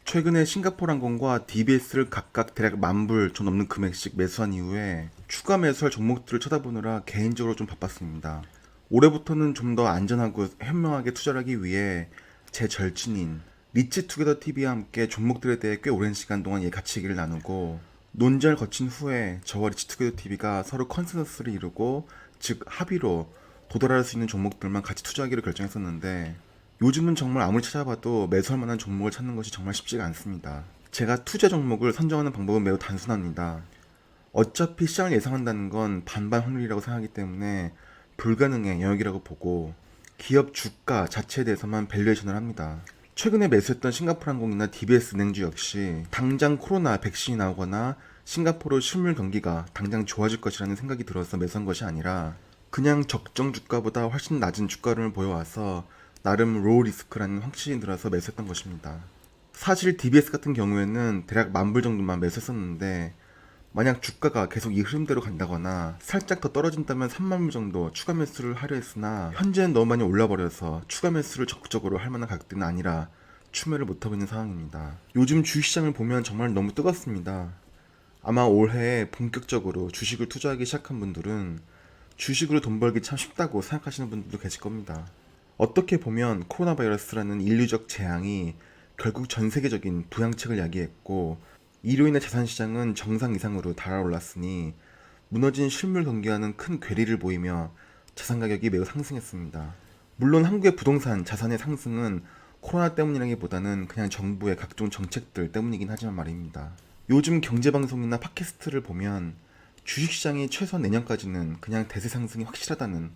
최근에 싱가포르 항공과 DBS를 각각 대략 10,000불 좀 넘는 금액씩 매수한 이후에 추가 매수할 종목들을 쳐다보느라 개인적으로 좀 바빴습니다. 올해부터는 좀 더 안전하고 현명하게 투자를 하기 위해 제 절친인 리치투게더 TV와 함께 종목들에 대해 꽤 오랜 시간 동안 같이 얘기를 나누고 논쟁을 거친 후에 저와 리치투게더 TV가 서로 컨센서스를 이루고 즉 합의로 도달할 수 있는 종목들만 같이 투자하기로 결정했었는데 요즘은 정말 아무리 찾아봐도 매수할 만한 종목을 찾는 것이 정말 쉽지가 않습니다. 제가 투자 종목을 선정하는 방법은 매우 단순합니다. 어차피 시장을 예상한다는 건 반반 확률이라고 생각하기 때문에 불가능의 영역이라고 보고 기업 주가 자체에 대해서만 밸류에이션을 합니다. 최근에 매수했던 싱가포르 항공이나 DBS 은행주 역시 당장 코로나 백신이 나오거나 싱가포르 실물 경기가 당장 좋아질 것이라는 생각이 들어서 매수한 것이 아니라 그냥 적정 주가보다 훨씬 낮은 주가를 보여와서 나름 로우 리스크라는 확신이 들어서 매수했던 것입니다. 사실 DBS 같은 경우에는 대략 10,000불 정도만 매수했었는데 만약 주가가 계속 이 흐름대로 간다거나 살짝 더 떨어진다면 30,000불 정도 추가 매수를 하려 했으나 현재는 너무 많이 올라버려서 추가 매수를 적극적으로 할 만한 가격대는 아니라 추매를 못하고 있는 상황입니다. 요즘 주식시장을 보면 정말 너무 뜨겁습니다. 아마 올해에 본격적으로 주식을 투자하기 시작한 분들은 주식으로 돈 벌기 참 쉽다고 생각하시는 분들도 계실 겁니다. 어떻게 보면 코로나 바이러스라는 인류적 재앙이 결국 전 세계적인 부양책을 야기했고 이로 인해 자산시장은 정상 이상으로 달아올랐으니 무너진 실물 경기와는 큰 괴리를 보이며 자산 가격이 매우 상승했습니다. 물론 한국의 부동산 자산의 상승은 코로나 때문이라기보다는 그냥 정부의 각종 정책들 때문이긴 하지만 말입니다. 요즘 경제방송이나 팟캐스트를 보면 주식시장이 최소한 내년까지는 그냥 대세 상승이 확실하다는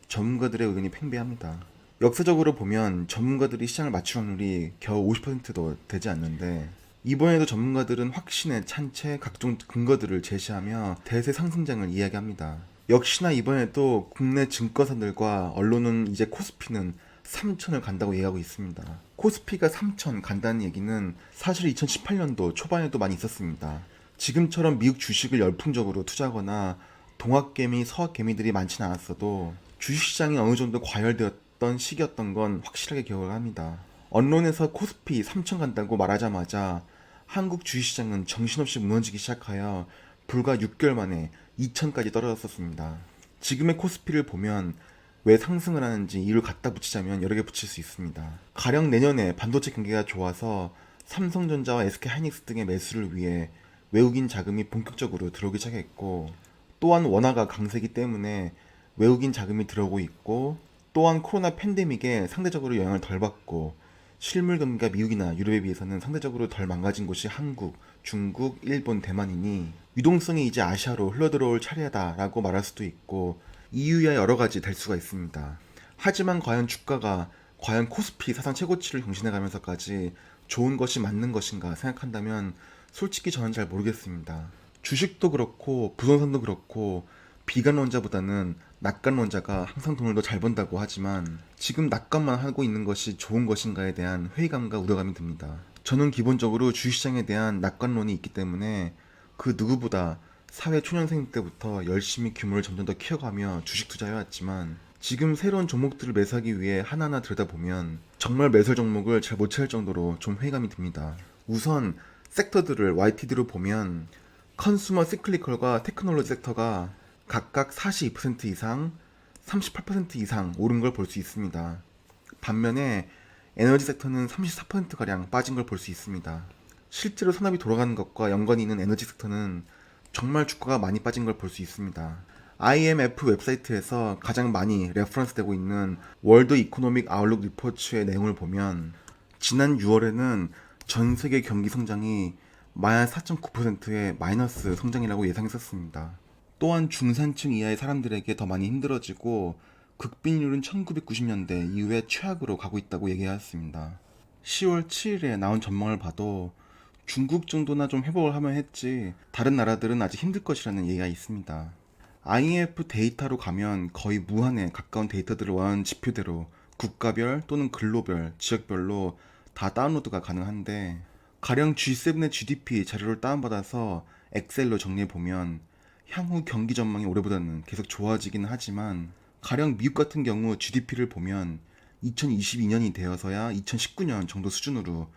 전문가들의 의견이 팽배합니다. 역사적으로 보면 전문가들이 시장을 맞출 확률이 겨우 50%도 되지 않는데 이번에도 전문가들은 확신에 찬 채 각종 근거들을 제시하며 대세 상승장을 이야기합니다. 역시나 이번에도 국내 증권사들과 언론은 이제 코스피는 3,000을 간다고 얘기하고 있습니다. 코스피가 3,000 간다는 얘기는 사실 2018년도 초반에도 많이 있었습니다. 지금처럼 미국 주식을 열풍적으로 투자하거나 동학개미, 서학개미들이 많지는 않았어도 주식시장이 어느 정도 과열되었던 시기였던 건 확실하게 기억을 합니다. 언론에서 코스피 3,000 간다고 말하자마자 한국 주식시장은 정신없이 무너지기 시작하여 불과 6개월 만에 2,000까지 떨어졌었습니다. 지금의 코스피를 보면 왜 상승을 하는지 이유를 갖다 붙이자면 여러 개 붙일 수 있습니다. 가령 내년에 반도체 경기가 좋아서 삼성전자와 SK하이닉스 등의 매수를 위해 외국인 자금이 본격적으로 들어오기 시작했고 또한 원화가 강세기 때문에 외국인 자금이 들어오고 있고 또한 코로나 팬데믹에 상대적으로 영향을 덜 받고 실물 경기가 미국이나 유럽에 비해서는 상대적으로 덜 망가진 곳이 한국, 중국, 일본, 대만이니 유동성이 이제 아시아로 흘러들어올 차례다라고 말할 수도 있고 이유야 여러 가지 될 수가 있습니다. 하지만 과연 주가가 과연 코스피 사상 최고치를 경신해 가면서까지 좋은 것이 맞는 것인가 생각한다면 솔직히 저는 잘 모르겠습니다. 주식도 그렇고 부동산도 그렇고 비관론자보다는 낙관론자가 항상 돈을 더 잘 번다고 하지만 지금 낙관만 하고 있는 것이 좋은 것인가에 대한 회의감과 우려감이 듭니다. 저는 기본적으로 주식시장에 대한 낙관론이 있기 때문에 그 누구보다 사회 초년생 때부터 열심히 규모를 점점 더 키워가며 주식 투자해왔지만 지금 새로운 종목들을 매수하기 위해 하나하나 들여다보면 정말 매수할 종목을 잘 못 찾을 정도로 좀 회의감이 듭니다. 우선 섹터들을 YTD로 보면 컨슈머 시클리컬과 테크놀로지 섹터가 각각 42% 이상, 38% 이상 오른 걸 볼 수 있습니다. 반면에 에너지 섹터는 34%가량 빠진 걸 볼 수 있습니다. 실제로 산업이 돌아가는 것과 연관이 있는 에너지 섹터는 정말 주가가 많이 빠진 걸 볼 수 있습니다. IMF 웹사이트에서 가장 많이 레퍼런스 되고 있는 월드 이코노믹 아웃룩 리포츠의 내용을 보면 지난 6월에는 전 세계 경기 성장이 마이너스 4.9%의 마이너스 성장이라고 예상했었습니다. 또한 중산층 이하의 사람들에게 더 많이 힘들어지고 극빈율은 1990년대 이후에 최악으로 가고 있다고 얘기하였습니다. 10월 7일에 나온 전망을 봐도 중국 정도나 좀 회복을 하면 했지 다른 나라들은 아직 힘들 것이라는 얘기가 있습니다. IMF 데이터로 가면 거의 무한에 가까운 데이터들을 원하는 지표대로 국가별 또는 글로벌, 지역별로 다 다운로드가 가능한데 가령 G7의 GDP 자료를 다운받아서 엑셀로 정리해보면 향후 경기 전망이 올해보다는 계속 좋아지긴 하지만 가령 미국 같은 경우 GDP를 보면 2022년이 되어서야 2019년 정도 수준으로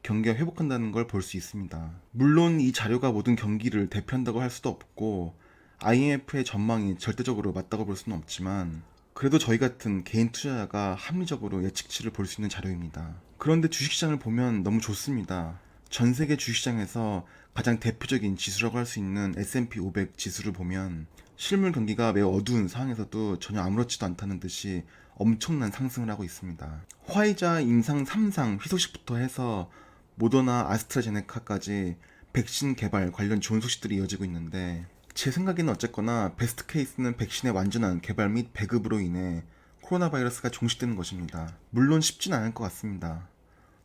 경기가 회복한다는 걸 볼 수 있습니다. 물론 이 자료가 모든 경기를 대표한다고 할 수도 없고 IMF의 전망이 절대적으로 맞다고 볼 수는 없지만 그래도 저희 같은 개인 투자자가 합리적으로 예측치를 볼 수 있는 자료입니다. 그런데 주식시장을 보면 너무 좋습니다. 전 세계 주식시장에서 가장 대표적인 지수라고 할 수 있는 S&P 500 지수를 보면 실물 경기가 매우 어두운 상황에서도 전혀 아무렇지도 않다는 듯이 엄청난 상승을 하고 있습니다. 화이자 임상 3상 희소식부터 해서 모더나 아스트라제네카까지 백신 개발 관련 좋은 소식들이 이어지고 있는데 제 생각에는 어쨌거나 베스트 케이스는 백신의 완전한 개발 및 배급으로 인해 코로나 바이러스가 종식되는 것입니다. 물론 쉽진 않을 것 같습니다.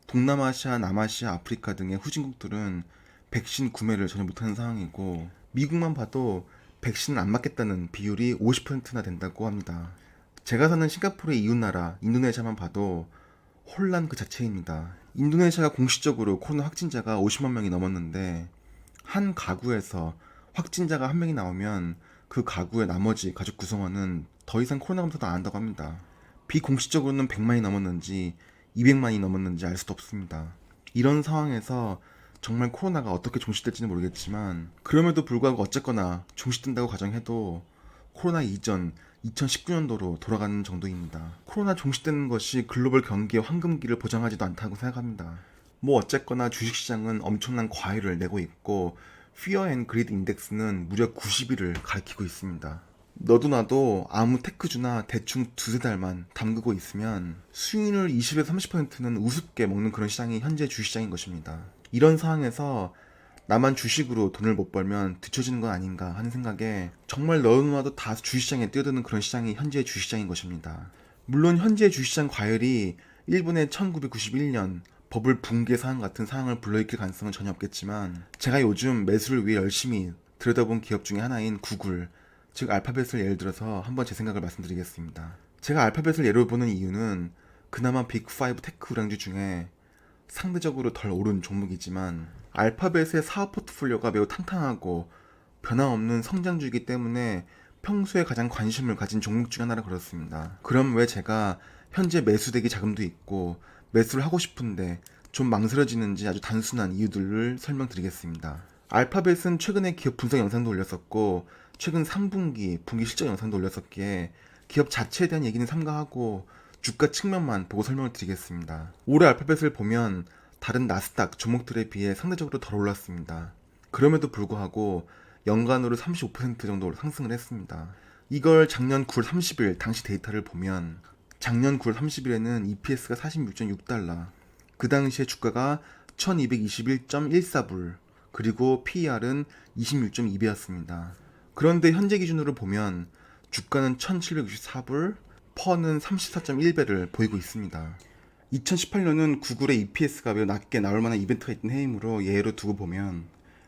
동남아시아, 남아시아, 아프리카 등의 후진국들은 백신 구매를 전혀 못하는 상황이고 미국만 봐도 백신을 안 맞겠다는 비율이 50%나 된다고 합니다. 제가 사는 싱가포르의 이웃나라 인도네시아만 봐도 혼란 그 자체입니다. 인도네시아가 공식적으로 코로나 확진자가 50만 명이 넘었는데 한 가구에서 확진자가 한 명이 나오면 그 가구의 나머지 가족 구성원은 더 이상 코로나 검사도 안 한다고 합니다. 비공식적으로는 100만이 넘었는지 200만이 넘었는지 알 수도 없습니다. 이런 상황에서 정말 코로나가 어떻게 종식될지는 모르겠지만 그럼에도 불구하고 어쨌거나 종식된다고 가정해도 코로나 이전 2019년도로 돌아가는 정도입니다. 코로나 종식되는 것이 글로벌 경기의 황금기를 보장하지도 않다고 생각합니다. 뭐 어쨌거나 주식시장은 엄청난 과열을 내고 있고 Fear and Greed 인덱스는 무려 90일을 가리키고 있습니다. 너도 나도 아무 테크주나 대충 두세 달만 담그고 있으면 수익률 20에서 30%는 우습게 먹는 그런 시장이 현재 주식시장인 것입니다. 이런 상황에서 나만 주식으로 돈을 못 벌면 뒤처지는 건 아닌가 하는 생각에 정말 너도 나도 다 주식시장에 뛰어드는 그런 시장이 현재의 주식시장인 것입니다. 물론 현재의 주식시장 과열이 일본의 1991년 버블 붕괴 상황 같은 상황을 불러일으킬 가능성은 전혀 없겠지만 제가 요즘 매수를 위해 열심히 들여다본 기업 중에 하나인 구글, 즉 알파벳을 예를 들어서 한번 제 생각을 말씀드리겠습니다. 제가 알파벳을 예로 보는 이유는 그나마 빅5 테크 우량주 중에 상대적으로 덜 오른 종목이지만 알파벳의 사업 포트폴리오가 매우 탄탄하고 변화없는 성장주이기 때문에 평소에 가장 관심을 가진 종목 중 하나라 그렇습니다. 그럼 왜 제가 현재 매수대기 자금도 있고 매수를 하고 싶은데 좀 망설여지는지 아주 단순한 이유들을 설명드리겠습니다. 알파벳은 최근에 기업 분석 영상도 올렸었고 최근 3분기 분기 실적 영상도 올렸었기에 기업 자체에 대한 얘기는 삼가하고 주가 측면만 보고 설명을 드리겠습니다. 올해 알파벳을 보면 다른 나스닥 종목들에 비해 상대적으로 덜 올랐습니다. 그럼에도 불구하고 연간으로 35% 정도 상승을 했습니다. 이걸 작년 9월 30일 당시 데이터를 보면 작년 9월 30일에는 EPS가 46.6달러, 그 당시에 주가가 1221.14불, 그리고 PER은 26.2배였습니다. 그런데 현재 기준으로 보면 주가는 1764불, 퍼는 34.1배를 보이고 있습니다. 2018년은 구글의 EPS가 매우 낮게 나올 만한 이벤트가 있던 해이므로 예로 두고 보면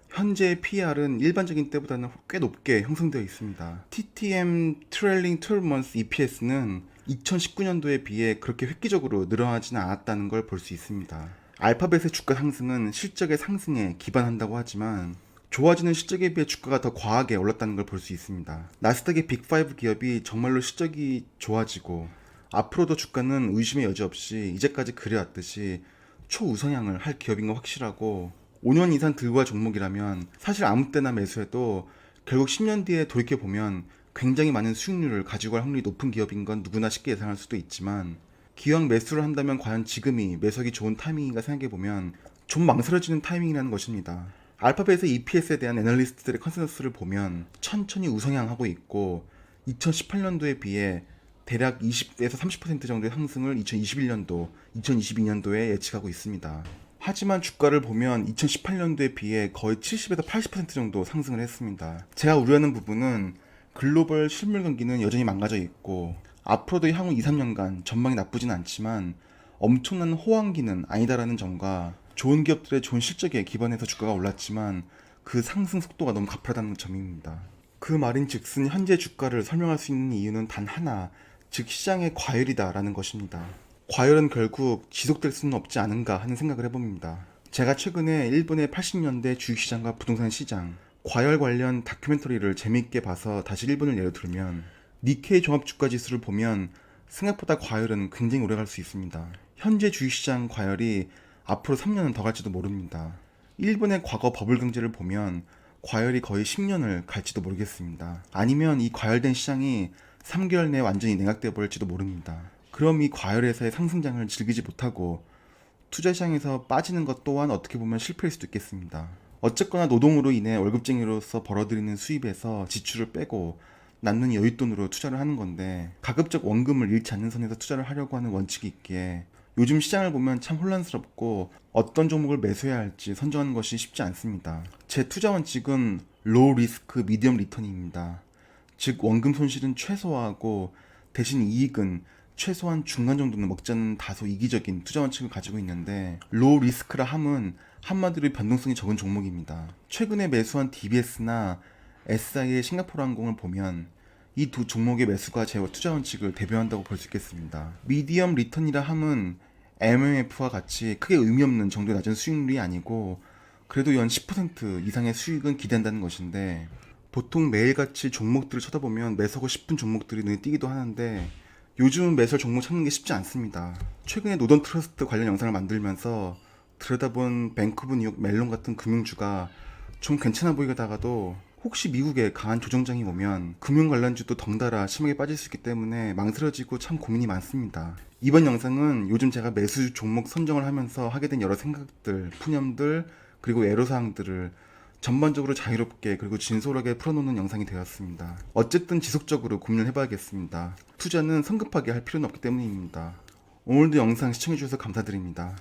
현재 PER은 일반적인 때보다는 꽤 높게 형성되어 있습니다. TTM Trailing 12 Months EPS는 2019년도에 비해 그렇게 획기적으로 늘어나지는 않았다는 걸 볼 수 있습니다. 알파벳의 주가 상승은 실적의 상승에 기반한다고 하지만 좋아지는 실적에 비해 주가가 더 과하게 올랐다는 걸 볼 수 있습니다. 나스닥의 빅5 기업이 정말로 실적이 좋아지고 앞으로도 주가는 의심의 여지 없이 이제까지 그래왔듯이 초우상향을 할 기업인 건 확실하고 5년 이상 들고 갈 종목이라면 사실 아무 때나 매수해도 결국 10년 뒤에 돌이켜보면 굉장히 많은 수익률을 가지고 갈 확률이 높은 기업인 건 누구나 쉽게 예상할 수도 있지만 기왕 매수를 한다면 과연 지금이 매수하기 좋은 타이밍인가 생각해보면 좀 망설여지는 타이밍이라는 것입니다. 알파벳의 EPS에 대한 애널리스트들의 컨센서스를 보면 천천히 우상향하고 있고 2018년도에 비해 대략 20에서 30% 정도의 상승을 2021년도, 2022년도에 예측하고 있습니다. 하지만 주가를 보면 2018년도에 비해 거의 70에서 80% 정도 상승을 했습니다. 제가 우려하는 부분은 글로벌 실물 경기는 여전히 망가져 있고 앞으로도 향후 2, 3년간 전망이 나쁘진 않지만 엄청난 호황기는 아니다라는 점과 좋은 기업들의 좋은 실적에 기반해서 주가가 올랐지만 그 상승 속도가 너무 가파르다는 점입니다. 그 말인 즉슨 현재 주가를 설명할 수 있는 이유는 단 하나, 즉 시장의 과열이다라는 것입니다. 과열은 결국 지속될 수는 없지 않은가 하는 생각을 해봅니다. 제가 최근에 일본의 80년대 주식시장과 부동산 시장, 과열 관련 다큐멘터리를 재미있게 봐서 다시 일본을 예로 들면 니케이 종합주가지수를 보면 생각보다 과열은 굉장히 오래 갈 수 있습니다. 현재 주식시장 과열이 앞으로 3년은 더 갈지도 모릅니다. 일본의 과거 버블 경제를 보면 과열이 거의 10년을 갈지도 모르겠습니다. 아니면 이 과열된 시장이 3개월 내에 완전히 냉각돼 버릴지도 모릅니다. 그럼 이 과열에서의 상승장을 즐기지 못하고 투자 시장에서 빠지는 것 또한 어떻게 보면 실패일 수도 있겠습니다. 어쨌거나 노동으로 인해 월급쟁이로서 벌어들이는 수입에서 지출을 빼고 남는 여윳돈으로 투자를 하는 건데, 가급적 원금을 잃지 않는 선에서 투자를 하려고 하는 원칙이 있기에 요즘 시장을 보면 참 혼란스럽고 어떤 종목을 매수해야 할지 선정하는 것이 쉽지 않습니다. 제 투자 원칙은 로우 리스크 미디엄 리턴입니다. 즉 원금 손실은 최소화하고 대신 이익은 최소한 중간 정도는 먹자는 다소 이기적인 투자 원칙을 가지고 있는데, 로우 리스크라 함은 한마디로 변동성이 적은 종목입니다. 최근에 매수한 DBS나 SI의 싱가포르 항공을 보면 이 두 종목의 매수가 제 투자 원칙을 대변한다고 볼 수 있겠습니다. 미디엄 리턴이라 함은 MMF와 같이 크게 의미 없는 정도의 낮은 수익률이 아니고 그래도 연 10% 이상의 수익은 기대한다는 것인데, 보통 매일같이 종목들을 쳐다보면 매수하고 싶은 종목들이 눈에 띄기도 하는데 요즘은 매수할 종목 찾는 게 쉽지 않습니다. 최근에 노던 트러스트 관련 영상을 만들면서 들여다본 뱅크 오브 뉴욕 멜론 같은 금융주가 좀 괜찮아 보이다가도 혹시 미국에 강한 조정장이 오면 금융 관련주도 덩달아 심하게 빠질 수 있기 때문에 망설여지고 참 고민이 많습니다. 이번 영상은 요즘 제가 매수 종목 선정을 하면서 하게 된 여러 생각들, 푸념들, 그리고 애로사항들을 전반적으로 자유롭게 그리고 진솔하게 풀어놓는 영상이 되었습니다. 어쨌든 지속적으로 고민을 해봐야겠습니다. 투자는 성급하게 할 필요는 없기 때문입니다. 오늘도 영상 시청해주셔서 감사드립니다.